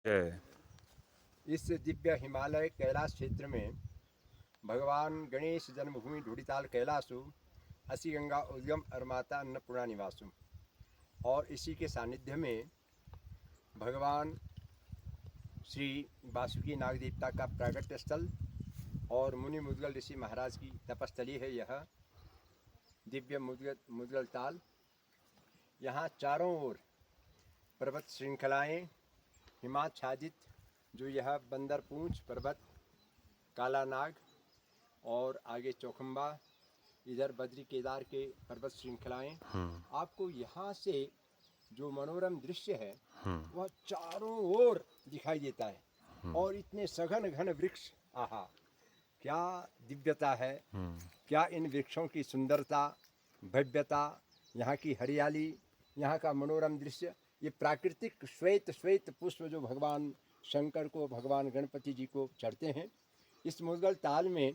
जय। इस दिव्य हिमालय कैलाश क्षेत्र में भगवान गणेश जन्मभूमि ढूढ़ीताल कैलाशु असी गंगा उद्गम और माता अन्नपूर्णा निवासु, और इसी के सानिध्य में भगवान श्री वासुकी नाग देवता का प्रागट्य स्थल और मुनि मुद्गल ऋषि महाराज की तपस्थली है यह दिव्य मुद्गल ताल। यहाँ चारों ओर पर्वत श्रृंखलाएँ हिमाच्छादित, जो यह बंदरपूंछ पर्वत, काला नाग और आगे चौखंबा, इधर बद्री केदार के पर्वत श्रृंखलाएँ, आपको यहाँ से जो मनोरम दृश्य है वह चारों ओर दिखाई देता है। और इतने सघन घन वृक्ष, आहा क्या दिव्यता है, क्या इन वृक्षों की सुंदरता, भव्यता, यहाँ की हरियाली, यहाँ का मनोरम दृश्य। ये प्राकृतिक श्वेत श्वेत पुष्प जो भगवान शंकर को, भगवान गणपति जी को चढ़ते हैं, इस मुद्गल ताल में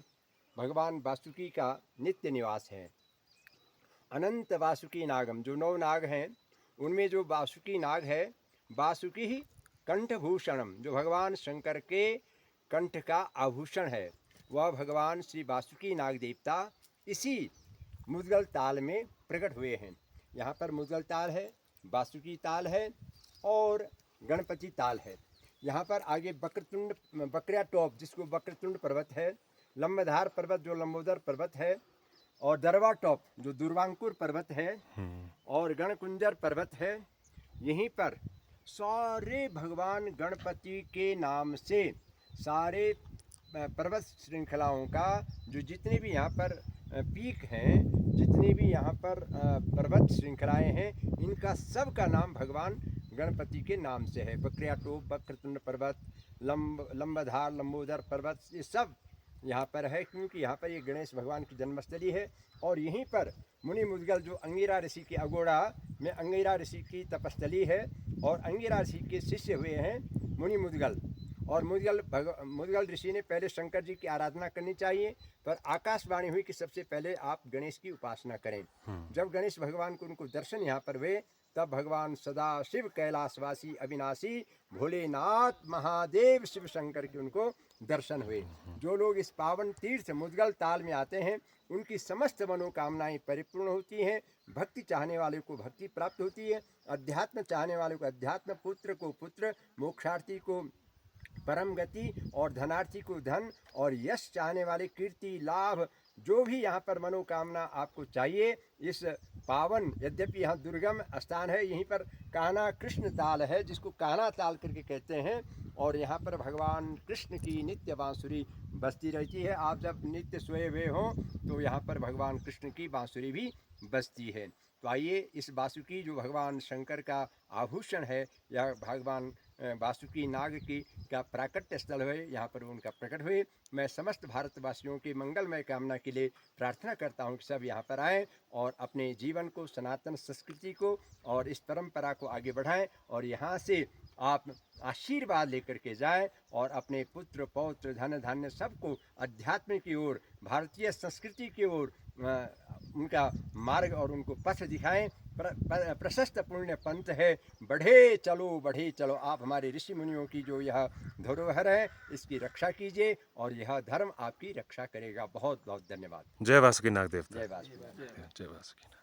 भगवान वासुकी का नित्य निवास है। अनंत वासुकी नागम, जो 9 नाग हैं उनमें जो वासुकी नाग है, वासुकी ही कंठभूषणम, जो भगवान शंकर के कंठ का आभूषण है, वह भगवान श्री वासुकी नाग देवता इसी मुद्गल ताल में प्रकट हुए हैं। यहाँ पर मुद्गल ताल है, वासुकी ताल है और गणपति ताल है। यहाँ पर आगे वक्रतुंड, बकरिया टॉप जिसको वक्रतुंड पर्वत है, लंबधार पर्वत जो लंबोदर पर्वत है, और दरवा टॉप जो दुर्वांकुर पर्वत है, और गणकुंजर पर्वत है। यहीं पर सारे भगवान गणपति के नाम से सारे पर्वत श्रृंखलाओं का जो जितने भी यहाँ पर पीक हैं, जितने भी यहाँ पर पर्वत श्रृंखलाएँ हैं, इनका सब का नाम भगवान गणपति के नाम से है। बकरिया टोप, वक्रतुंड पर्वत, लंबधार, लंबोदर पर्वत, ये सब यहाँ पर है, क्योंकि यहाँ पर ये गणेश भगवान की जन्मस्थली है। और यहीं पर मुनि मुद्गल जो अंगिरा ऋषि के अगोड़ा में अंगिरा ऋषि की तपस्थली है, और अंगिरा ऋषि के शिष्य हुए हैं मुनि मुद्गल। और मुद्गल ऋषि ने पहले शंकर जी की आराधना करनी चाहिए, पर आकाशवाणी हुई कि सबसे पहले आप गणेश की उपासना करें। जब गणेश भगवान को उनको दर्शन यहाँ पर हुए, तब भगवान सदा शिव कैलाशवासी अविनाशी भोलेनाथ महादेव शिव शंकर के उनको दर्शन हुए। जो लोग इस पावन तीर्थ मुद्गल ताल में आते हैं, उनकी समस्त मनोकामनाएं परिपूर्ण होती हैं। भक्ति चाहने वाले को भक्ति प्राप्त होती है, अध्यात्म चाहने वाले को अध्यात्म, पुत्र को पुत्र, मोक्षार्थी को परम गति, और धनार्थी को धन, और यश चाहने वाले कीर्ति लाभ, जो भी यहाँ पर मनोकामना आपको चाहिए, इस पावन, यद्यपि यहाँ दुर्गम स्थान है, यहीं पर कान्हा कृष्ण ताल है जिसको कान्हा ताल करके कहते हैं, और यहाँ पर भगवान कृष्ण की नित्य बांसुरी बजती रहती है। आप जब नित्य सोए हुए हों तो यहाँ पर भगवान कृष्ण की बांसुरी भी बजती है। तो आइए इस वासुकी जो भगवान शंकर का आभूषण है, या भगवान वासुकी नाग की का प्राकट्य स्थल है, यहाँ पर उनका प्रकट हुए। मैं समस्त भारतवासियों की मंगलमय कामना के लिए प्रार्थना करता हूँ कि सब यहाँ पर आएँ और अपने जीवन को, सनातन संस्कृति को और इस परंपरा को आगे बढ़ाएं, और यहाँ से आप आशीर्वाद लेकर के जाएं और अपने पुत्र पौत्र धन धान्य सबको अध्यात्म की ओर, भारतीय संस्कृति की ओर उनका मार्ग और उनको पथ दिखाएं। प्रशस्त पुण्य पंथ है, बढ़े चलो। आप हमारे ऋषि मुनियों की जो यह धरोहर है, इसकी रक्षा कीजिए और यह धर्म आपकी रक्षा करेगा। बहुत बहुत धन्यवाद। जय वासुकी नाग देवता। जय वासुकी। जय वासुकी।